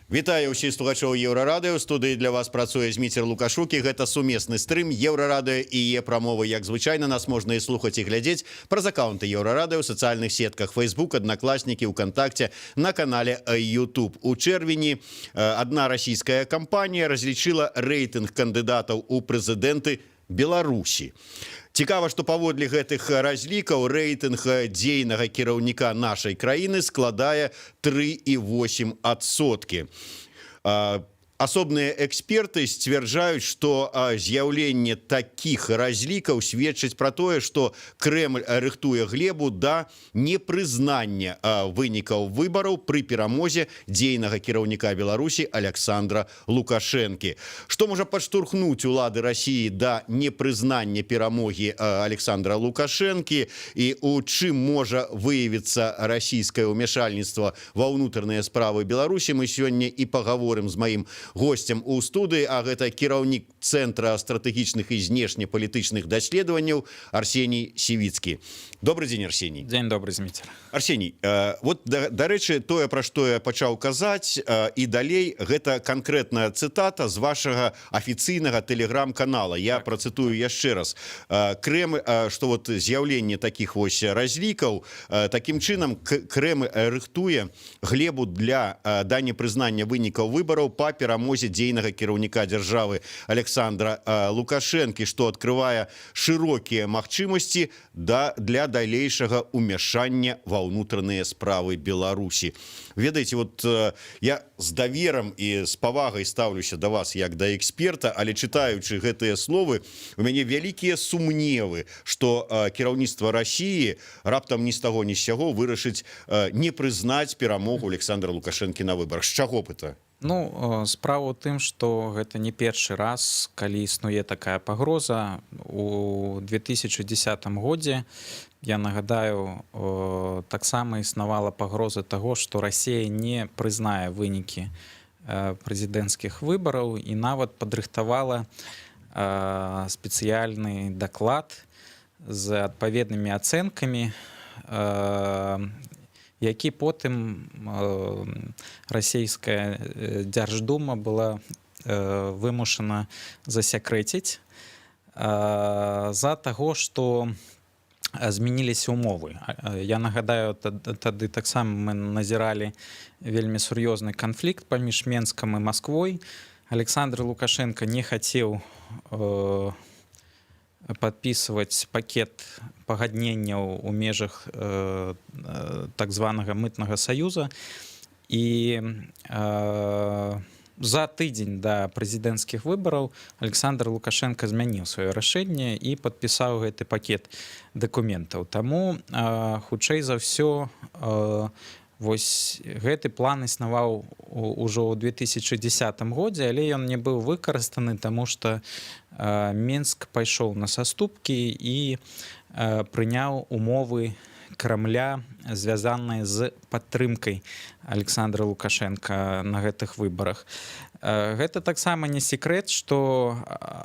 Вітаю ўсіх слухачоў Еўрарадыё. У студыі для вас працуе Зміцер Лукашук, і гэта сумесны стрым Еўрарадыё і е-прамовы. Як звычайна, нас можна і слухаць, і глядзець праз аккаунты Еўрарадыё ў сацыяльных сетках Facebook, Аднакласнікі, ВКонтакте, на канале YouTube. У чэрвені адна расійская кампанія разлічыла рэйтынг кандыдатаў у прэзідэнты Беларусі. Цікава, што паводле гэтых разлікаў рэйтынг дзейнага кіраўніка нашай краіны складае 3,8%. Асобныя эксперты сцвярджаюць, што з'яўленне такіх разлікаў сведчыць пра тое, што Крэмль рыхтуе глебу да непрызнання вынікаў выбараў пры перамозе дзейнага кіраўніка Беларусі Александра Лукашэнкі. Што можа падштурхнуць улады Расіі да непрызнання перамогі Александра Лукашэнкі і у чым можа выявіцца расійскае ўмяшальніцтва ва ўнутраныя справы Беларусі, мы сёння і пагаворым з маім гостем у студыі, а гэта кіраўнік Цэнтра стратэгічных і знешнепалітычных даследаванняў Арсеній Сівіцкі. Добрый дзень, Арсеній. Дзень добрый, Зміцер. Арсеній, вот, дарэчы, тое, пра што я пачаў казаць, і далей, гэта канкрэтная цытата з вашага афіцыйнага тэлеграм-канала. Я працытую яшчэ раз. Крэмль, што вот з'яўленне такіх вось разлікаў, такім чынам Крэмль рыхтуе глебу для да непрызнання вынікаў выбараў па перамозе дзейнага кіраўніка дзяржавы Александра Лукашэнкі, што адкрывае шырокія магчымасці для далейшага ўмяшання ва ўнутраныя справы Беларусі. Ведаеце, вот я з даверам і з павагай стаўлюся да вас як да эксперта, але чытаючы гэтыя словы, у мяне вялікія сумневы, што кіраўніцтва Расіі раптам ні з таго ні з сяго вырашыць не прызнаць перамогу Александра Лукашэнкі на выбарах. З чаго б это? Ну, справа ў тым, што гэта не першы раз, калі існуе такая пагроза. У 2010 годзе, я нагадаю, таксама існавала пагроза таго, што Расія не прызнае вынікі прэзідэнцкіх выбараў і нават падрыхтавала спецыяльны даклад з адпаведнымі ацэнкамі, які потым расійская дзярждума была вымушана засякрэціць з-за таго, што змяніліся ўмовы. Я нагадаю, тады таксама мы назіралі вельмі сур'ёзны канфлікт паміж Менскам і Масквой. Александр Лукашенко не хацеў падпісваць пакет пагадненняў у межах так званага мытнага саюза, і за тыдзень да прэзідэнцкіх выбараў Александр Лукашенко змяніў сваё рашэнне і падпісаў гэты пакет дакументаў. Таму хутчэй за ўсё вось гэты план існаваў ужо ў 2010 годзе, але ён не быў выкарыстаны, таму што Менск пайшоў на саступкі і прыняў умовы Крамля, звязаныя з падтрымкай Александра Лукашенка на гэтых выбарах. Гэта таксама не секрэт, што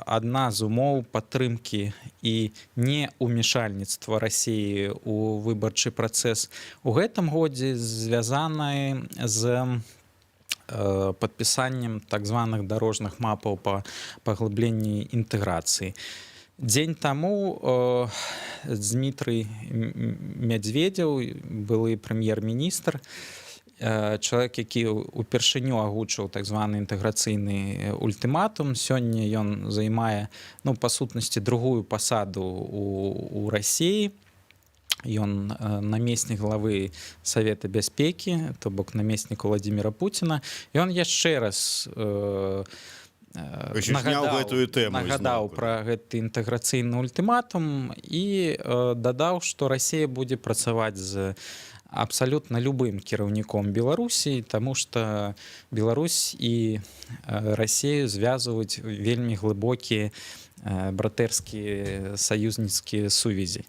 адна з умоў падтрымкі і неўмешальніцтва Расіі ў выбарчы працэс у гэтым годзе звязана з падпісаннем так званых дарожных мапаў па паглыбленні інтэграцыі. Дзень таму Дмітрый Медведзеў, былы прэм'ер-міністр, чалавек, які упершыню агучыў так званы інтэграцыйны ультыматум. Сёння ён займае, па сутнасці, другую пасаду ў Расіі. Ён намеснік главы Савета бяспекі, то бок намеснік Владзіміра Пуціна. Ён яшчэ раз нагадаў пра гэты інтэграцыйны ультыматум і дадаў, што Расія будзе працаваць з абсалютна любым кіраўніком Беларусі, таму што Беларусь і Расію звязваюць вельмі глыбокія братэрскія саюзніцкія сувязі.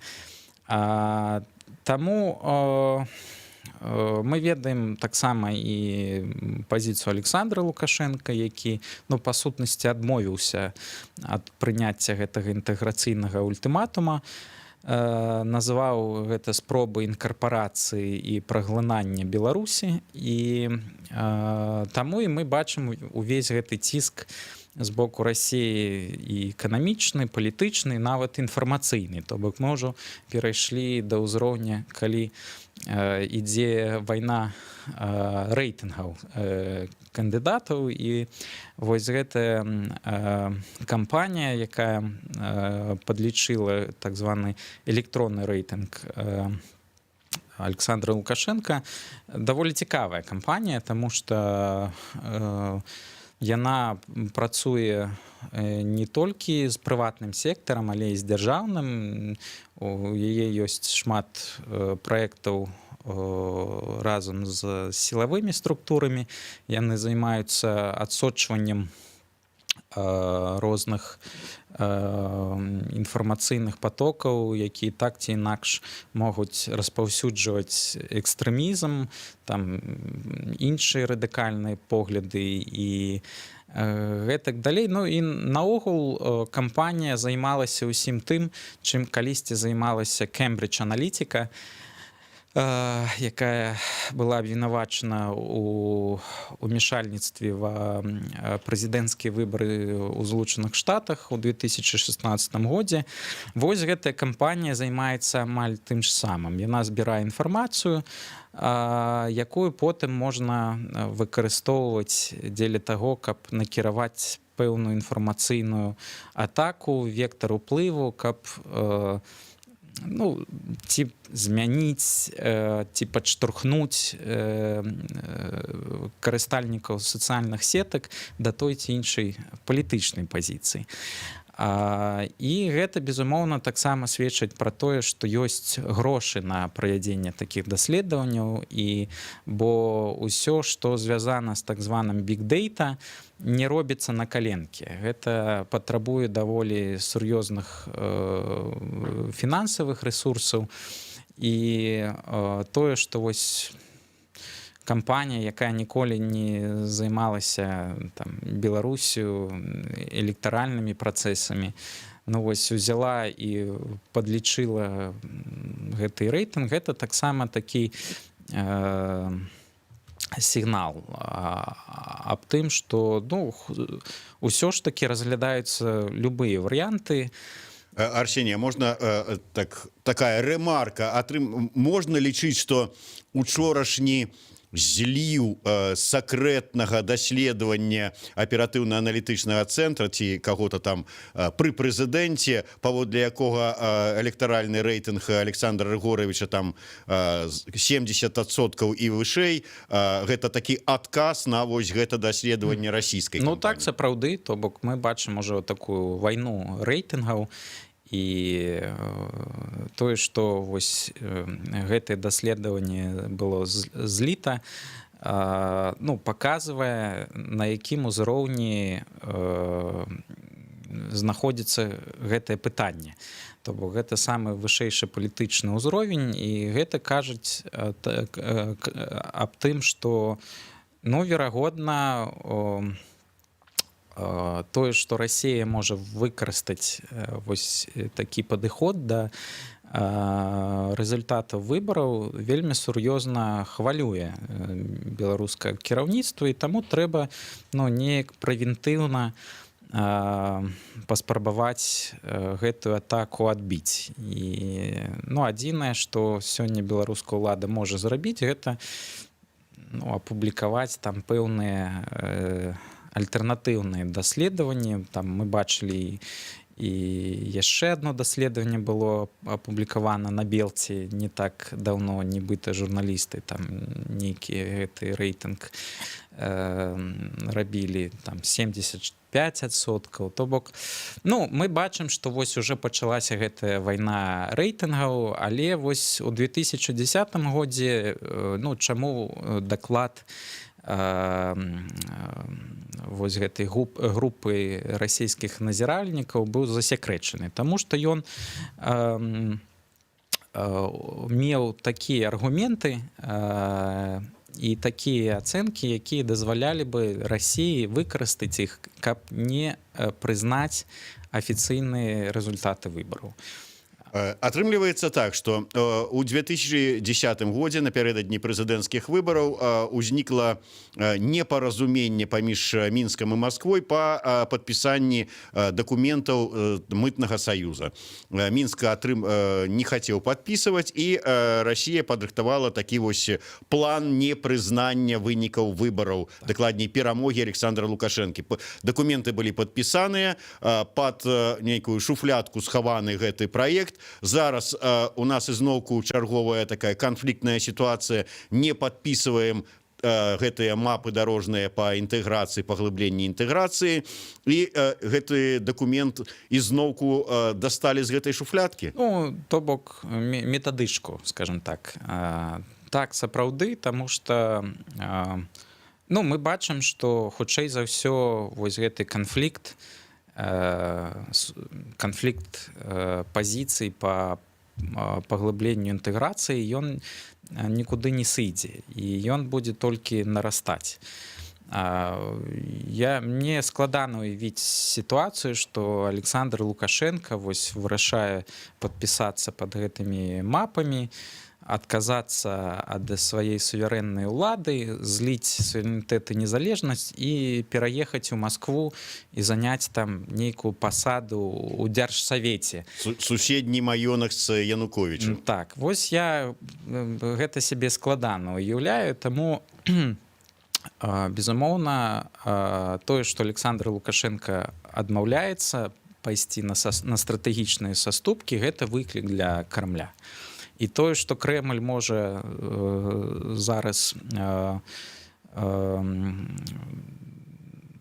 Таму мы ведаем таксама і пазіцыю Александра Лукашенка, які, па сутнасці, адмовіўся ад прыняцця гэтага інтэграцыйнага ультыматума. называў гэта спробы інкарпарацыі і праглынання Беларусі, і таму і мы бачым увесь гэты ціск з боку Расіі і эканамічны, палітычны, нават інфармацыйны. То бок мы ўжо перайшлі да ўзроўня, калі ідзе вайна рэйтынгаў кандыдатаў, і вось гэтая кампанія, якая падлічыла так званы электронны рэйтынг Александра Лукашенка, даволі цікавая кампанія, таму што яна працуе не толькі з прыватным сектарам, але і з дзяржаўным. У яе ёсць шмат праектаў разам з сілавымі структурамі. Яны займаюцца адсочваннем розных інфармацыйных патокаў, якія так ці інакш могуць распаўсюджваць экстрэмізм, там іншыя радыкальныя погляды і гэтак далей. Ну і наогул кампанія займалася ўсім тым, чым калісьці займалася Cambridge Analytica, якая была абвінавачана у ўмешальніцтве ва прэзідэнцкія выбары ў Злучаных Штатах у 2016 годзе. Вось гэтая кампанія займаецца амаль тым ж самым. Яна збірае інфармацыю, якую потым можна выкарыстоўваць дзеля таго, каб накіраваць пэўную інфармацыйную атаку, вектар уплыву, каб ці змяніць, ці падштурхнуць карыстальнікаў сацыяльных сетак да той ці іншай палітычнай пазіцыі. І гэта, безумоўна, таксама сведчыць пра тое, што ёсць грошы на правядзенне такіх даследаванняў, і бо ўсё, што звязана з так званым биг-дэйта, не робіцца на каленкі. Гэта патрабуе даволі сур'ёзных фінансавых рэсурсаў, і тое, што вось кампанія, якая ніколі не займалася там Беларусю, электаральнымі працэсамі, вось узяла і падлічыла гэты рэйтынг, гэта таксама такі сігнал аб тым, што ўсё ж такі разглядаюцца любыя варыянты. Арсенія, можна такая ремарка, можна лічыць, што учорашні зліў сакрэтнага даследавання аператыўна-аналітычнага цэнтра ці каго-то там пры прэзідэнце, паводле якога электаральны рэйтынг Александра Григоровича там 70% і вышэй, гэта такі адказ на вось гэта даследаванне расійскай кампаніі. Так, сапраўды, то бок мы бачым ужо такую вайну рэйтынгаў, і тое, што вось гэтае даследаванне было зліта, паказвае, на якім узроўні знаходзіцца гэтае пытанне. То бок гэта самы вышэйшы палітычны ўзровень, і гэта кажуць аб тым, што, верагодна, тое, што Расія можа выкарыстаць вось такі падыход да рэзультатаў выбараў, вельмі сур'ёзна хвалюе беларускае кіраўніцтва, і таму трэба неяк прэвентыўна паспрабаваць гэтую атаку адбіць. І адзінае, што сёння беларуская ўлада можа зрабіць, гэта апублікаваць там пэўныя альтэрнатыўныя даследаванні. Там мы бачылі і яшчэ адно даследаванне было апублікавана на Белці не так даўно, нібыта журналісты там нейкі гэты рэйтынг рабілі там 75%. То бок, мы бачым, што вось уже пачалася гэтая вайна рэйтынгаў, але вось у 2010 годзе, чаму даклад вось гэтай групы расійскіх назіральнікаў быў засекрэчаны, таму што ён меў такія аргументы і такія ацэнкі, якія дазвалялі бы Расіі выкарыстаць іх, каб не прызнаць афіцыйныя рэзультаты выбараў. Атрымліваецца так, што у 2010 годзе напярэдадні прэзідэнцкіх выбараў узнікла непаразуменне паміж Мінскам і Масквой па падпісанні дакументаў мытнага саюза. Мінск не хацеў падпісваць, і Расія падрыхтавала такі вось план непрызнання вынікаў выбараў, дакладней перамогі Александра Лукашэнкі. Дакументы былі падпісаныя, пад нейкую шуфлядку схаваны гэты праект. Зараз у нас ізноўку чарговая такая канфліктная сітуацыя, не падпісваем гэтыя мапы дарожныя па інтэграцыі, паглыбленні інтэграцыі, і гэты дакумент ізноўку дасталі з гэтай шуфлядкі. Ну, то бок метадычку, скажем так. Так, сапраўды, таму што ну, мы бачым, што хутчэй за ўсё вось гэты канфлікт пазіцый па паглыбленню інтэграцыі, ён нікуды не сыдзе, і ён будзе толькі нарастаць. Мне складана уявіць сітуацыю, што Александр Лукашенко вось вырашае падпісацца пад гэтымі мапамі, адказацца ад сваёй суверэннай улады, зліць суверэнітэт і незалежнасць і пераехаць у Маскву і заняць там нейкую пасаду ў дзяржсавеце. Суседні маёнах з Януковічам. Так, вось я гэта сябе складана уяўляю, таму безумоўна, тое, што Александр Лукашенко адмаўляецца пайсці на стратэгічныя саступкі, гэта выклік для Крамля. І тое, што Крэмль можа зараз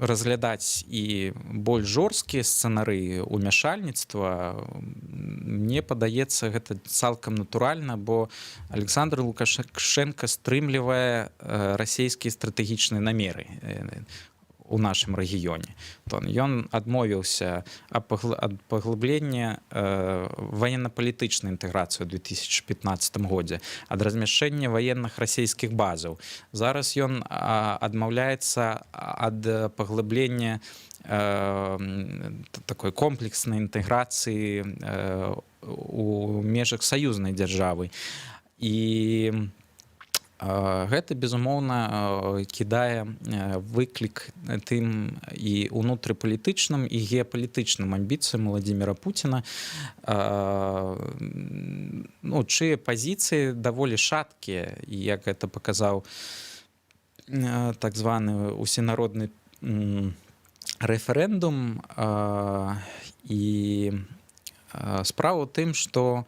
разглядаць і больш жорсткія сцэнарыі ўмяшальніцтва, мне падаецца, гэта цалкам натуральна, бо Александр Лукашенко стрымлівае расійскія стратэгічныя намеры у нашым рэгіёне. Ён адмовіўся ад паглыблення ваенна-палітычнай інтэграцыі ў 2015 годзе, ад размяшчэння ваенных расійскіх базаў. Зараз ён адмаўляецца ад паглыблення такой комплекснай інтэграцыі у межах саюзнай дзяржавы. І гэта, безумоўна, кідае выклік тым і ўнутрыпалітычным, і геапалітычным амбіцыям Владзіміра Пуціна, чые пазіцыі даволі шаткія, як гэта паказаў так званы усенародны рэферэндум. І справа ў тым, што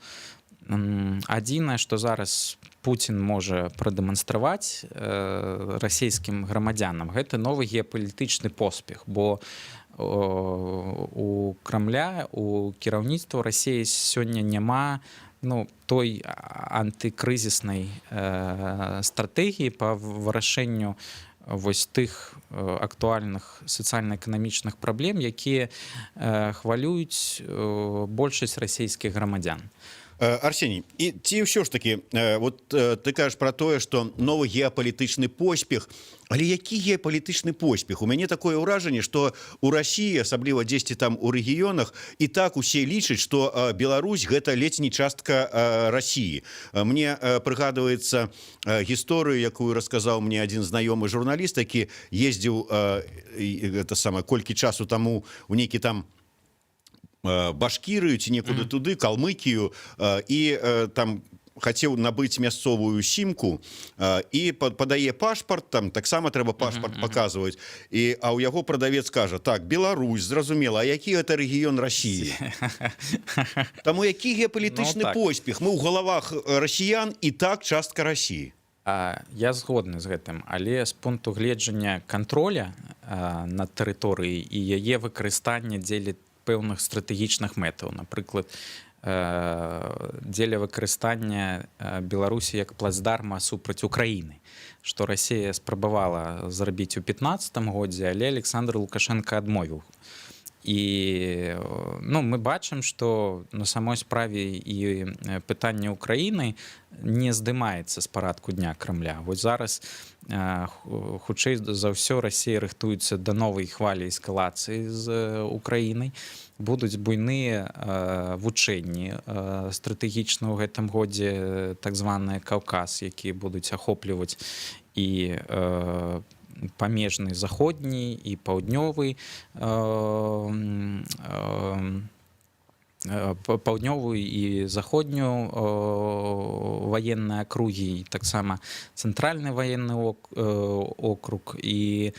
адзінае, што зараз Путін можа прадэманстраваць расійскім грамадзянам, гэта новы геапалітычны поспех, бо у Крамля, у кіраўніцтва Расіі сёння няма той антыкрызіснай стратэгіі па вырашэнню вось тых актуальных сацыяльна-эканамічных праблем, якія хвалююць большасць расійскіх грамадзян. Арсений, і ці ўсё ж таки, вот ты кажаш пра тое, што новы геапалітычны поспех, але які геапалітычны поспех? У мяне такое ўражанне, што у Расіі, асабліва дзесьці там у рэгіёнах, і так усе лічаць, што Беларусь гэта ледзь не частка Расіі. Мне прыгадваецца гісторыю, якую расказаў мне адзін знаёмы журналіст, які ездзіў колькі часу таму у нейкі там Башкірыю ці некуды туды, Калмыкію, і там хацеў набыць мясцовую сімку, і падае пашпарт, там таксама трэба пашпарт паказваць, а ў яго прадавец кажа: так, Беларусь, зразумела, а які гэта рэгіён Расіі? Таму які геапалітычны поспех? Мы ў галавах расіян і так частка Расіі. Я згодны з гэтым, але з пункту гледжання кантроля над тэрыторыяй і яе выкарыстання дзеля пэўных стратэгічных мэтаў, напрыклад, дзеля выкарыстання Беларусі як плацдарма супраць Украіны, што Расія спрабавала зрабіць у 2015 годзе, але Александр Лукашенко адмовіў. І ну, ми бачимо, що на самой справі і питання України не здимається з парадку дня Кремля. Ось зараз, хутчэй за ўсё, Расія рыхтуецца да новай хвалі эскалацыі з Украінай. Будуць буйныя вучэнні стратэгічна ў гэтым годзе, так званыя Каўказ, якія будуць ахопліваць і памежны заходні і паўднёвы, паўднёвую і заходнюю ваенныя акругі, і таксама цэнтральны ваенны округ. І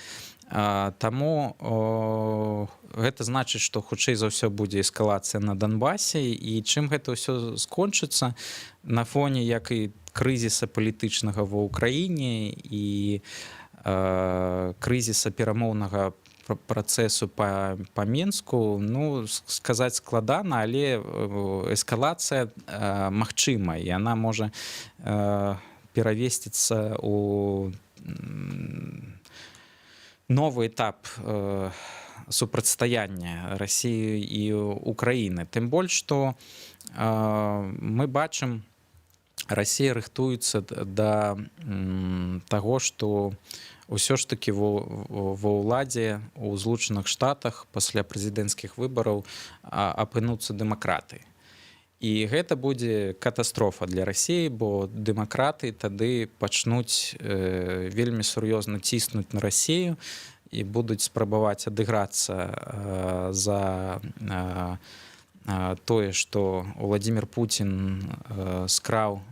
таму гэта значыць, што хутчэй за ўсё будзе эскалацыя на Донбасе, і чым гэта ўсё скончыцца на фоне як і крызіса палітычнага ва ўкраіне і крызіса перамоўнага працэсу па Мінску, ну, сказаць складана, але эскалацыя магчыма, і яна можа перавесціцца ў новы этап супрацьстаяння Расіі і Украіны. Тым больш, што мы бачым, Расія рыхтуецца да таго, што ўсё ж такі ва ўладзе ў Злучаных Штатах пасля прэзідэнцкіх выбараў апынуцца дэмакраты. І гэта будзе катастрофа для Расіі, бо дэмакраты тады пачнуць вельмі сур'ёзна ціснуць на Расію і будуць спрабаваць адыграцца за тое, што Владзімір Пуцін скраў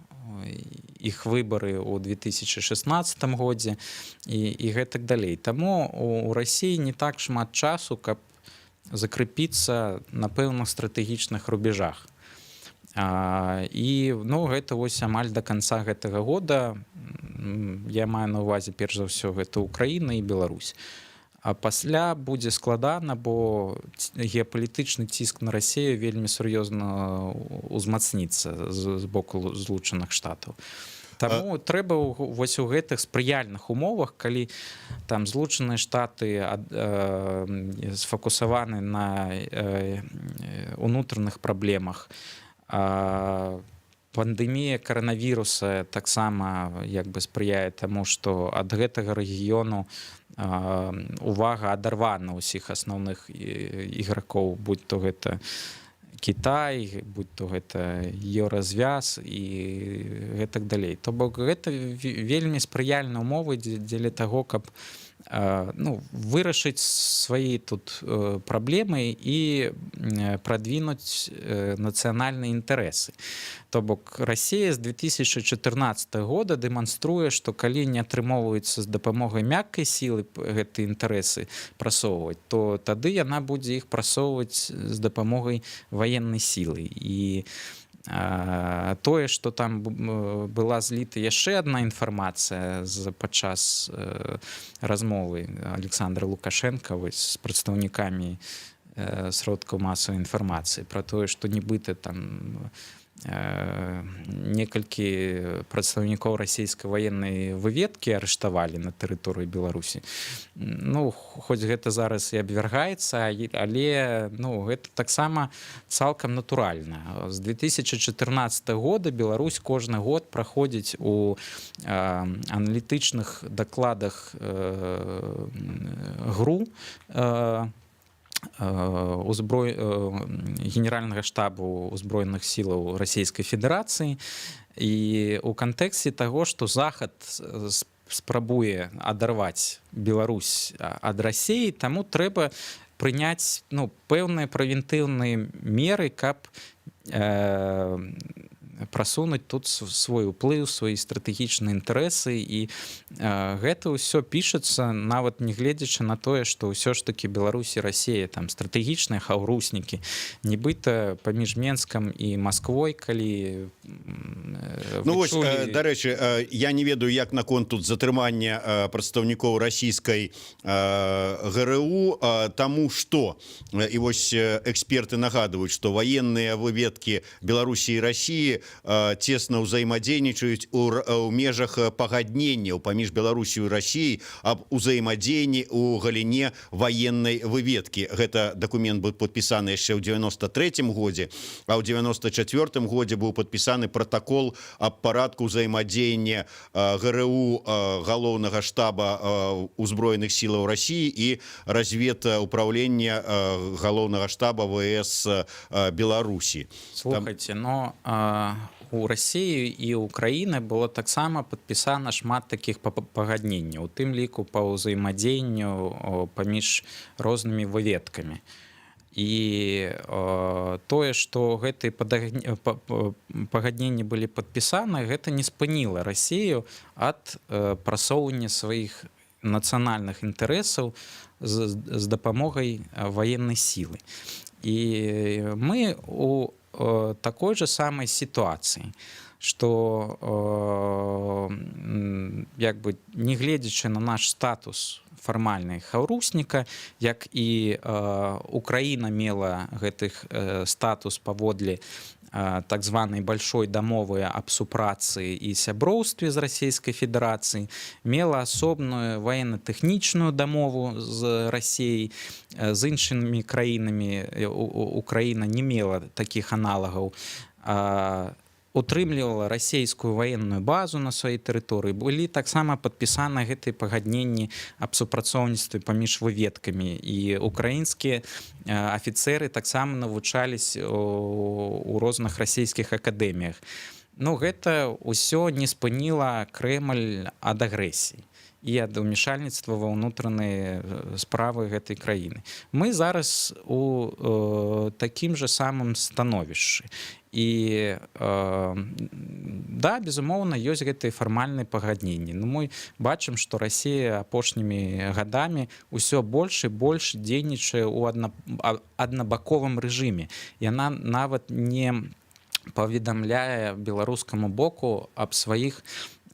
іх выбары ў 2016 годзе і гэтак далей. Таму у Расіі не так шмат часу, каб закрепіцца на пэўных стратэгічных рубежах. І ну, гэта вось амаль да канца гэтага года, я маю на ўвазе перш за ўсё гэта Украіна і Беларусь. А пасля будзе складана, бо геапалітычны ціск на Расію вельмі сур'ёзна узмацніцца з боку Злучаных Штатаў. Таму трэба вось у гэтых спрыяльных умовах, калі там Злучаныя Штаты сфокусаваны на унутраных праблемах, пандэмія каранавіруса таксама як бы спрыяе таму, што ад гэтага рэгіёну увага адарвана ўсіх асноўных ігракоў, будь то гэта Кітай, будь то гэта еўразвяз і гэтак далей. То бок гэта вельмі спрыяльныя умовы дзеля таго, каб ну, вырашыць свае тут праблемы і прадвінуць нацыянальныя інтарэсы. То бок Расія з 2014 года дэманструе, што калі не атрымоўваецца з дапамогай мяккай сілы гэтыя інтарэсы прасоўваць, то тады яна будзе іх прасоўваць з дапамогай ваеннай сілы. І тое, што там была зліта яшчэ адна інфармацыя падчас размовы Александра Лукашенка з прадстаўнікамі сродкаў масавай інфармацыі пра тое, што нібыта там некалькі прадстаўнікоў расійскай ваеннай выведкі арыштавалі на тэрыторыі Беларусі. Ну, хоць гэта зараз і абвяргаецца, але ну, гэта таксама цалкам натуральна. З 2014 года Беларусь кожны год праходзіць у аналітычных дакладах ГРУ, генеральнага штабу ўзброеных сілаў Расійскай Федэрацыі, і ў кантэксце таго, што Захад спрабуе адарваць Беларусь ад Расіі, таму трэба прыняць ну, пэўныя прэвентыўныя меры, каб прасунуць тут свой уплыў, свае стратэгічныя інтарэсы, і гэта ўсё пішацца, нават не гледзячы на тое, што ўсё ж такі Беларусь і Расія там стратэгічныя хаўруснікі, нібыта паміж Менскам і Масквой, калі ну вось, дарэчы, я не ведаю, як наконт тут затрымання прадстаўнікоў расійскай ГРУ, таму што і вось эксперты нагадваюць, што ваенныя выведкі Беларусі і Расіі цесна ўзаемадзейнічаюць у межах пагадненняў паміж Беларусью і Россией аб узаемадзеянні у галіне военной выведкі. Гэта документ быў подпісаны яшчэ ў 93 годзе, а ў 94 годзе быў подпісаны протокол аб парадку ўзаемадзеяння ГРУ галоўнага штаба узброеных сілаў России і разведуправлення галоўнага штаба ВС Беларусі. Слухайте, но у России і Украины было таксама падпісана шмат таких пагадненняў, у тым ліку па ўзаемадзеянню паміж рознымі выведкамі. І тое, што гэтыя пагадненні былі падпісаны, гэта не спыніла Россию ад прасоўвання сваіх нацыянальных інтарэсаў з дапамогай военной силы. И мы у такой же самой ситуации, что як бы не гледзячы на наш статус фармальны хаўрусника, як і Украина мела гэтых статус паводле так званой большой дамовы аб супрацы і сяброўстве з Расійскай Федэрацыі, мела асобную военно-тэхнічную дамову з Расіяй, з іншымі краінамі Украіна не мела такіх аналагаў, утрымлівала расійскую военную базу на сваёй тэрыторыі, былі таксама падпісаны гэтыя пагадненні аб супрацоўніцтве паміж выведкамі, і украінскія афіцэры таксама навучались у розных расійскіх акадэміях. Ну, гэта ўсё не спыніла Крэмль ад агрэсіі і ад ўмешальніцтва ва ўнутраныя справы гэтай краіны. Мы зараз у такім же самым становішчы. І да, безумоўна, ёсць гэтыя фармальныя пагадненні. Ну, мы бачым, што Расія апошнімі гадамі ўсё больш і больш дзейнічае ў аднабаковым рэжыме. Яна нават не паведамляе беларускаму боку аб сваіх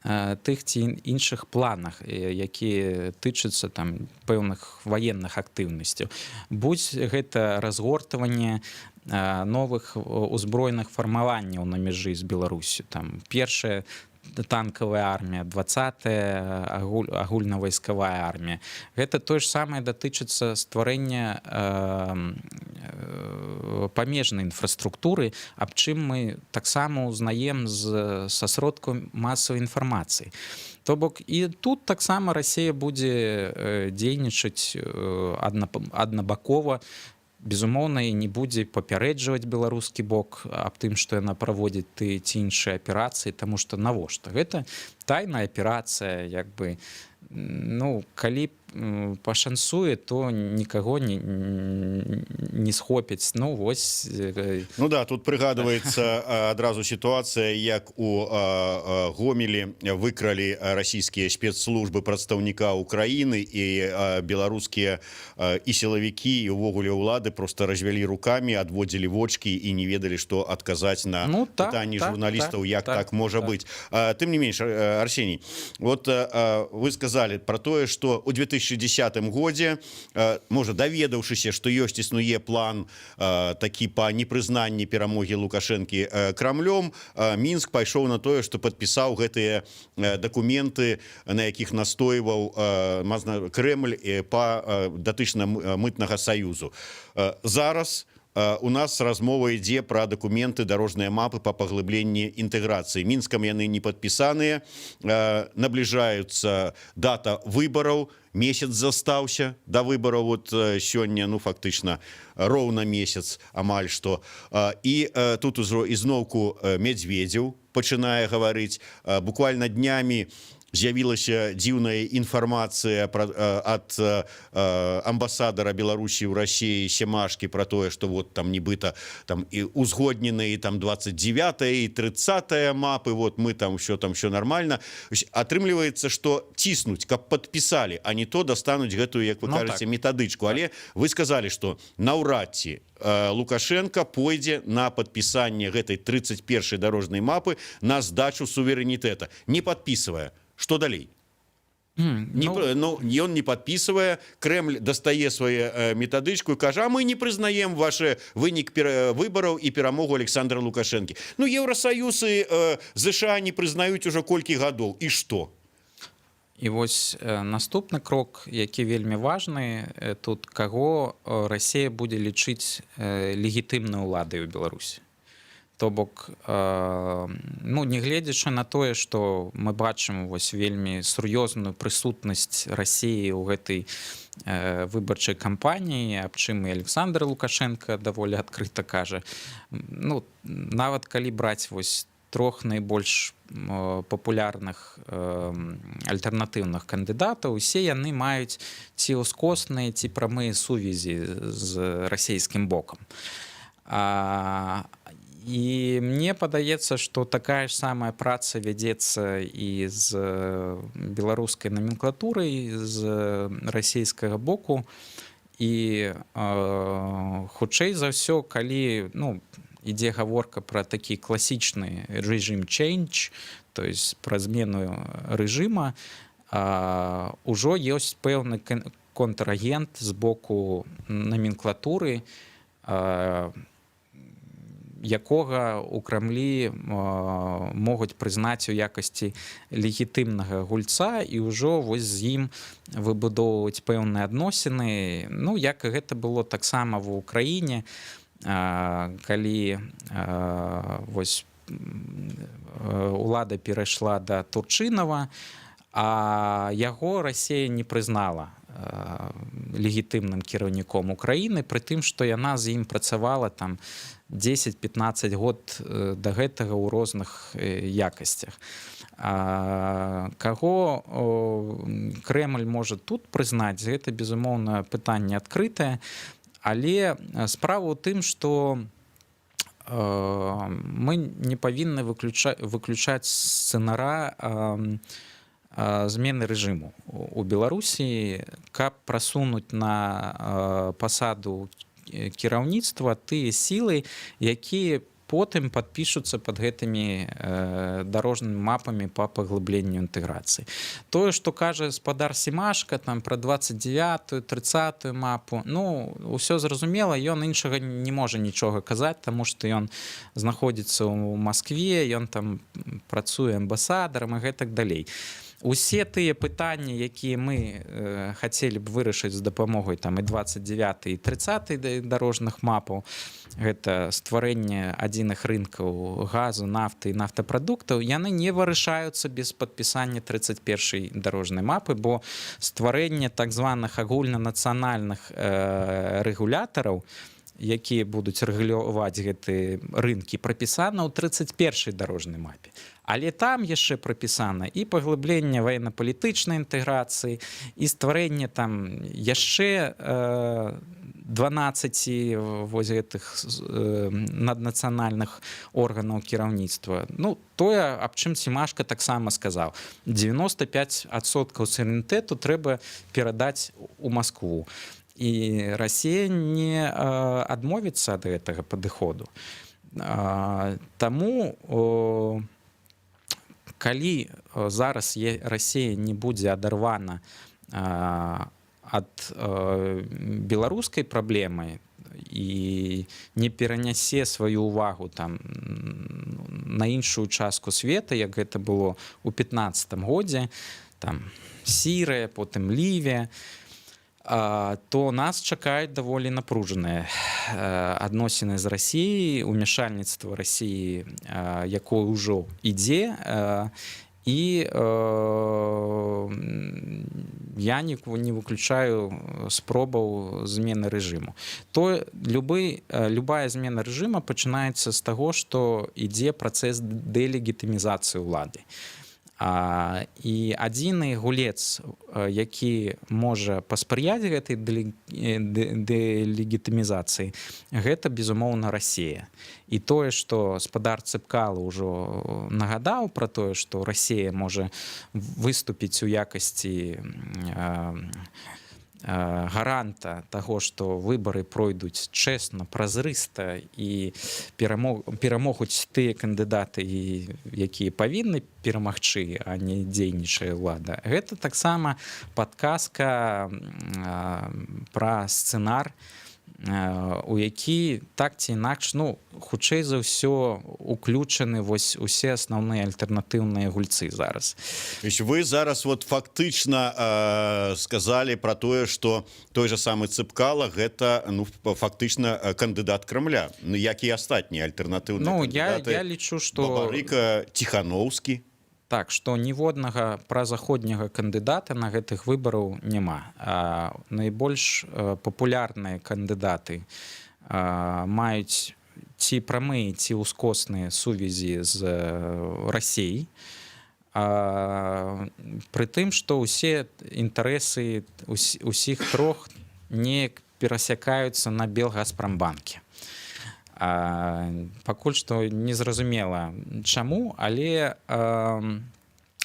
тых ці іншых планах, якія тычацца там пэўных ваенных актыўнасцяў. Будь гэта разгортванне новых узброеных фармаванняў на мяжы з Беларусю, там першая танкавая армія, 20-я агульнавайскавая армія. Гэта тое ж самае датычыцца стварэння памежнай інфраструктуры, аб чым мы таксама узнаем са сродкаў масавай інфармацыі. То бок і тут таксама Расія будзе дзейнічаць аднабакова, безумоўна, і не будзе папярэджваць беларускі бок аб тым, што яна праводзіць ты ці іншыя аперацыі, таму што навошта? Гэта тайная аперацыя, як бы, ну, калі пашансуе, то нікаго не схопяць. Ну, вось. Ну да, тут прыгадваецца адразу сітуацыя, як у Гомелі выкралі расійскія спецслужбы прадстаўніка Украіны, і беларускія і сілавікі, і ўвогуле ўлады просто развялі рукамі, адводзілі вочкі і не ведалі, што адказаць на пытанні журналістаў, як так можа быць. Тым не менш, Арсеній, вот вы сказалі пра тое, што ў 2010 годзе, можа, даведаўшыся, што ёсць існуе план такі па непрызнанні перамогі Лукашэнкі Крамлём, Мінск пайшоў на тое, што падпісаў гэтыя дакументы, на якіх настойваў Крэмль па датычна мытнага саюзу. Зараз у нас размова ідзе пра дакументы, дарожныя мапы па паглыбленні інтэграцыі. Мінскам яны не падпісаныя, набліжаюцца дата выбараў, месяц застаўся да выбараў, вот сёння, ну, фактычна роўна месяц амаль што. І тут ізноўку Медведзеў пачынае гаварыць, буквально днямі з'явілася дзіўная інфармацыя ад амбасадара Беларусі ў Расіі Семашкі пра тое, што вот там нібыта там і узгодненыя там 29-я і 30-я мапы, вот мы там все нормально. Атрымліваецца, што ціснуць, каб падпісалі, а не то дастануць гэтую, як вы кажаце, метадычку. Але вы сказалі, што наўрад ці Лукашенко пойдзе на падпісанне гэтай 31-й дарожнай мапы на здачу суверэнітэта, не падпісвае. Што далей? Ён не подписывае, Кремль дастае свою метадычку і кажа, а мы не прызнаем ваш вынік выбараў і перамогу Александра Лукашэнкі. Еўросаюз і ЗША не прызнаюць ужо колькі гадоў. І што? І вось наступны крок, які вельмі важны, тут каго Расія будзе лічыць легітымнай уладай у Беларусі. То бок, нягледзячы на тое, што мы бачым вось вельмі сур'ёзную прысутнасць Расіі ў гэтай выбарчай кампаніі, аб чым і Александр Лукашенко даволі адкрыта кажа. Нават калі браць вось трох найбольш папулярных альтэрнатыўных кандыдатаў, усе яны маюць ці ўскосныя, ці прамыя сувязі з расійскім бокам. І мне падаецца, што такая ж самая праца вядзецца і з беларускай наменклатурай, з расійскага боку. І хутчэй за ўсё, калі ідзе гаворка пра такі класічны рэжым change, то есть пра змену рэжыма, ужо ёсць пэўны контрагент з боку наменклатуры, якога ў Крамлі могуць прызнаць у якасці легітымнага гульца і ўжо вось з ім выбудоўваць пэўныя адносіны. Як гэта было таксама ва ўкраіне, калі вось улада перайшла да Турчынава, а яго Расія не прызнала легітымным кіраўніком Украіны, пры тым, што яна з ім працавала там 10-15 год да гэтага ў розных якасцях. Каго Кремль можа тут прызнаць, гэта, безумоўна, пытанне адкрытае, але справа ў тым, што мы не павінны выключаць сцэнара змены рэжыму у Беларусі, каб прасунуць на пасаду кіраўніцтва тыя сілы, якія потым падпішуцца пад гэтымі дарожнымі мапамі па паглыбленню інтэграцыі. Тое, што кажа спадар Семашка там пра 29-ю, 30-ю мапу, ўсё зразумела, ён іншага не можа нічога казаць, таму што ён знаходзіцца ў Маскве, ён там працуе амбасадарам і гэтак далей. Усе тыя пытанні, якія мы хацелі б вырашыць з дапамогай там і 29 і 30 дарожных мапаў, гэта стварэнне адзіных рынкаў газу, нафты і нафтапрадуктаў, яны не вырашаюцца без падпісання 31-й дарожнай мапы, бо стварэнне так званых агульнанацыянальных рэгулятараў, якія будуць рэгуляваць гэтыя рынкі, прапісана ў 31-й дарожнай мапе. Але там яшчэ прапісана і паглыбленне ваенна-палітычнай інтэграцыі, і стварэнне там яшчэ 12 вось гэтых наднацыянальных органаў кіраўніцтва. Тое, аб чым Семашка таксама сказаў. 95% суверэнітэту трэба перадаць у Маскву. І Расія не адмовіцца ад гэтага падыходу. Таму калі зараз Расія не будзе адарвана ад беларускай праблемы і не перанясе сваю ўвагу там на іншую частку света, як гэта было ў 15 годзе, там Сірыя, потым Лівія, то нас чакаюць даволі напружаныя адносіны з Расіяй, умяшальніцтва Расіі, якое ўжо ідзе, і я не выключаю спробаў змены рэжыму. Любая змена рэжыма пачынаецца з таго, што ідзе працэс дэлегітымізацыі ўлады. І адзіны гулец, які можа паспрыяць гэтай дэлегітымізацыі, гэта, безумоўна, Расія. І тое, што спадар Цэпкала ўжо нагадаў пра тое, што Расія можа выступіць у якасці гаранта таго, што выбары пройдуць чэсна, празрыста і перамогуць тыя кандыдаты, якія павінны перамагчы, а не дзейнічае ўлада. Гэта таксама падказка пра сцэнар, у які так ці інакш, хутчэй за ўсё уключаны вось усе асноўныя альтэрнатыўныя гульцы зараз. Вы зараз фактычна сказалі пра тое, што той же самы Цыпкала гэта фактычна кандыдат Крамля, як і астатнія альтэрнатыўныя кандыдаты. Я лічу, што Бабарыка, Ціхановскі. Так, што ніводнага празаходняга кандыдата на гэтых выбараў няма. Найбольш папулярныя кандыдаты маюць ці прамыя, ці ўскосныя сувязі з Расіяй. Пры тым, што ўсе інтарэсы усіх трох неяк перасякаюцца на Белгазпрамбанке. Пакуль што незразумела чаму, але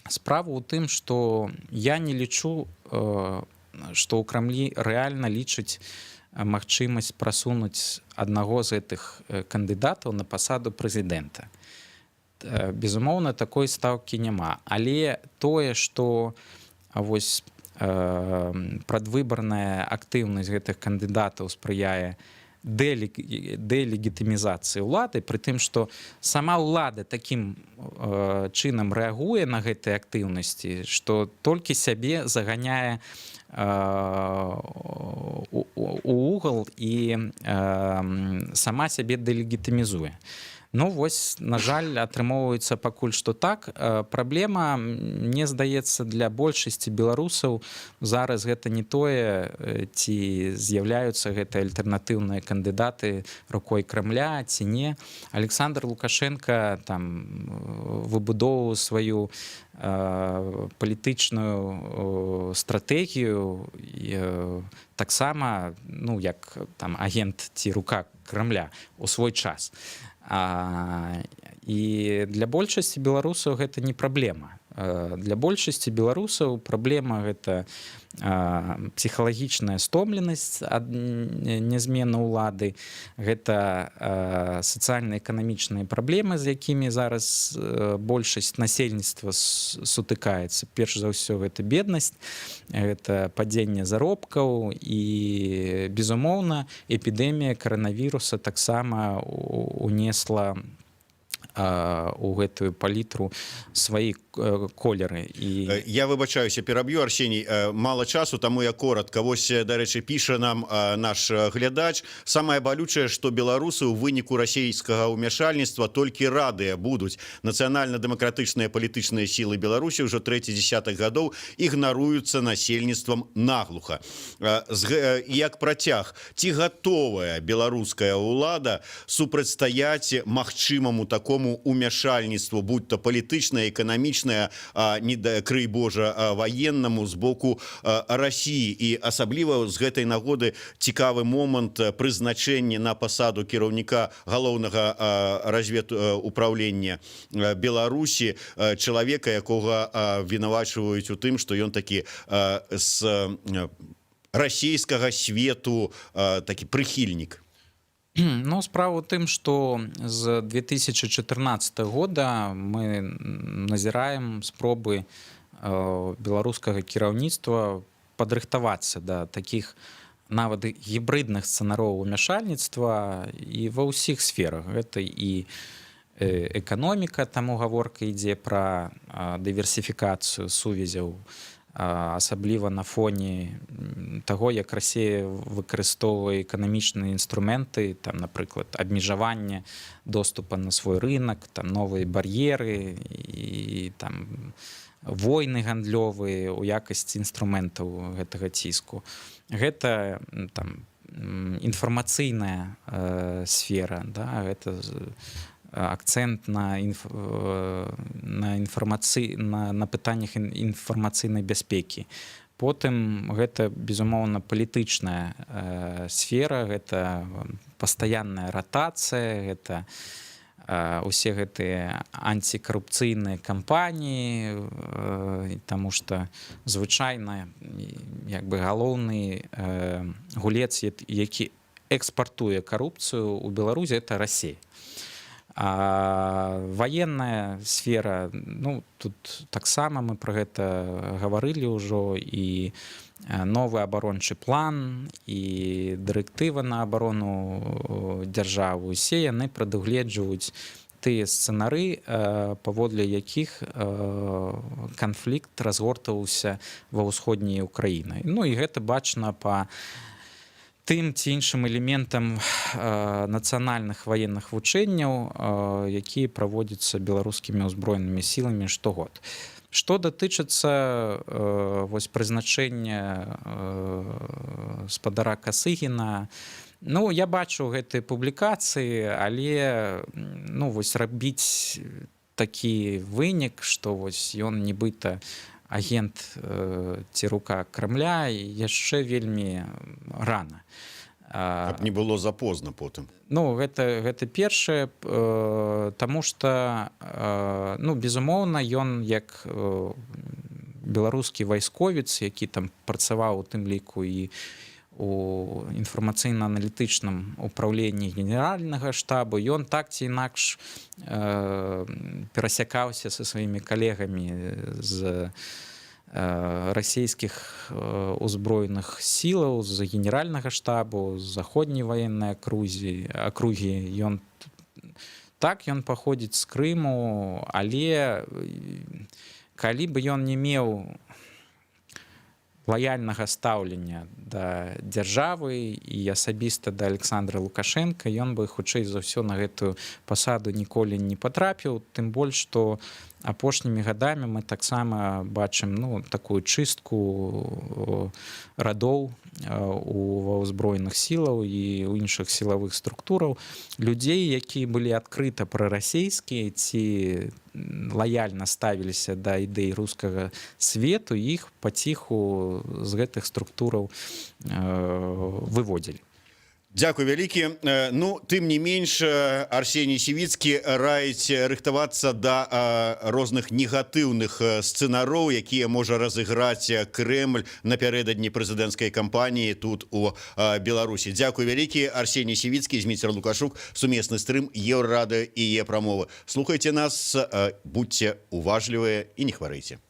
справа ў тым, што я не лічу, што ў Крамлі рэальна лічаць магчымасць прасунуць аднаго з гэтых кандыдатаў на пасаду прэзідэнта. Безумоўна, такой стаўкі няма. Але тое, што вось прадвыбарная актыўнасць гэтых кандыдатаў спрыяе дэлегітымізацыі ўлады, пры тым, што сама ўлада такім чынам рэагуе на гэтыя актыўнасці, што толькі сябе заганяе у угал і сама сябе дэлегітымізуе. Вось, на жаль, атрымоўваецца пакуль што так. Праблема, мне здаецца, для большасці беларусаў зараз гэта не тое, ці з'яўляюцца гэтыя альтэрнатыўныя кандыдаты рукой Крамля, ці не. Александр Лукашенко выбудоўваў сваю палітычную стратэгію таксама, як агент ці рука Крамля у свой час. І для большасці беларусаў гэта не праблема. Для большасці беларусаў праблема гэта псіхалагічная стомленасць ад нязмены ўлады, гэта сацыяльна-эканамічныя праблемы, з якімі зараз большасць насельніцтва сутыкаецца. Перш за ўсё, гэта беднасць, гэта падзенне заробкаў і, безумоўна, эпідэмія каранавіруса таксама унесла у гэтую палітру свае колеры. Я выбачаюся, пераб'ю, Арсеній, мала часу, таму я коротка. Вось, дарэчы, піша нам наш глядач: самае балючае, што беларусы ў выніку расійскага ўмяшальніцтва толькі радыя будуць. Нацыянальна-дэмакратычныя палітычныя сілы Беларусі ўжо трэці дзесятак гадоў ігнаруюцца насельніцтвам наглуха. Як працяг, ці гатовая беларуская ўлада супрацьстаяць магчымаму такому умяшальніцтву, будь то палітычнае, эканамічнае, не крый Божа, ваеннаму з боку Расіі. І асабліва з гэтай нагоды цікавы момант прызначэння на пасаду кіраўніка галоўнага разведуправлення Беларусі чалавека, якога вінавачваюць у тым, што ён такі з расійскага свету такі прыхільнік. Справа ў тым, што з 2014 года мы назіраем спробы беларускага кіраўніцтва падрыхтавацца да такіх нават гібрыдных сцэнароў умяшальніцтва і ва ўсіх сферах. Гэта і эканоміка, таму гаворка ідзе пра дыверсіфікацыю сувязяў, асабліва на фоне таго, як Расія выкарыстоўвае эканамічныя інструменты, напрыклад, абмежаванне доступа на свой рынок, новыя бар'еры і войны гандлёвыя ў якасці інструментаў гэтага ціску. Гэта інфармацыйная сфера, гэта акцэнт на пытаннях інфармацыйнай бяспекі. Потым гэта, безумоўна, палітычная сфера, гэта пастаянная ратацыя, гэта усе гэтыя антикарупцыйныя кампаніі, таму што звычайна як бы галоўны гулец, які экспартуе карупцыю ў Беларусі, это Расія. А военная сфера, ну, тут таксама мы пра гэта гаварылі ўжо, і новы абарончы план, і дырэктыва на абарону дзяржавы, усе яны прадугледжваюць тыя сцэнары, паводле якіх канфлікт разгортваўся ва ўсходняй Украіны. Ну і гэта бачна па тым ці іншым элементам нацыянальных ваенных вучэнняў, якія праводзяцца беларускімі ўзброенымі сіламі штогод. Што датычыцца вось прызначэння спадара Касыгіна, ну, я бачу гэтыя публікацыі, але ну, вось рабіць такі вынік, што вось ён нібыта агент ці рука Крамля, яшчэ вельмі рана. Каб не было запозна потым. Ну, гэта першае, таму што, ну, безумоўна, ён як беларускі вайсковец, які там працаваў у тым ліку і у інфармацыйна-аналітычным управленні генеральнага штабу, ён так ці інакш перасякаўся са сваімі калегамі з расійскіх узброеных сілаў, з генеральнага штабу, з заходняй ваеннай акругі. Ён паходзіць з Крыму, але калі бы ён не меў лаяльнага стаўлення да дзяржавы і асабіста да Александра Лукашенка, ён бы хутчэй за ўсё на гэтую пасаду ніколі не патрапіў, тым больш, што апошнімі гадамі мы таксама бачым, ну, такую чыстку радоў ва ўзброеных сілаў і ў іншых сілавых структураў, людзей, якія былі адкрыта прарасійскія ці лаяльна ставіліся да ідэй рускага свету, іх паціху з гэтых структураў выводзілі. Дзякуй вялікі. Ну, тым не менш, Арсеній Сівіцкі раіць рыхтавацца да розных негатыўных сцэнароў, якія можа разыграць Крэмль напярэдадні прэзідэнцкай кампаніі тут у Беларусі. Дзякуй вялікі. Арсеній Сівіцкі, Зміцер Лукашук, сумесны стрым Еўрарадыё і Е-прамовы. Слухайце нас, будьце уважлівыя і не хварэйце.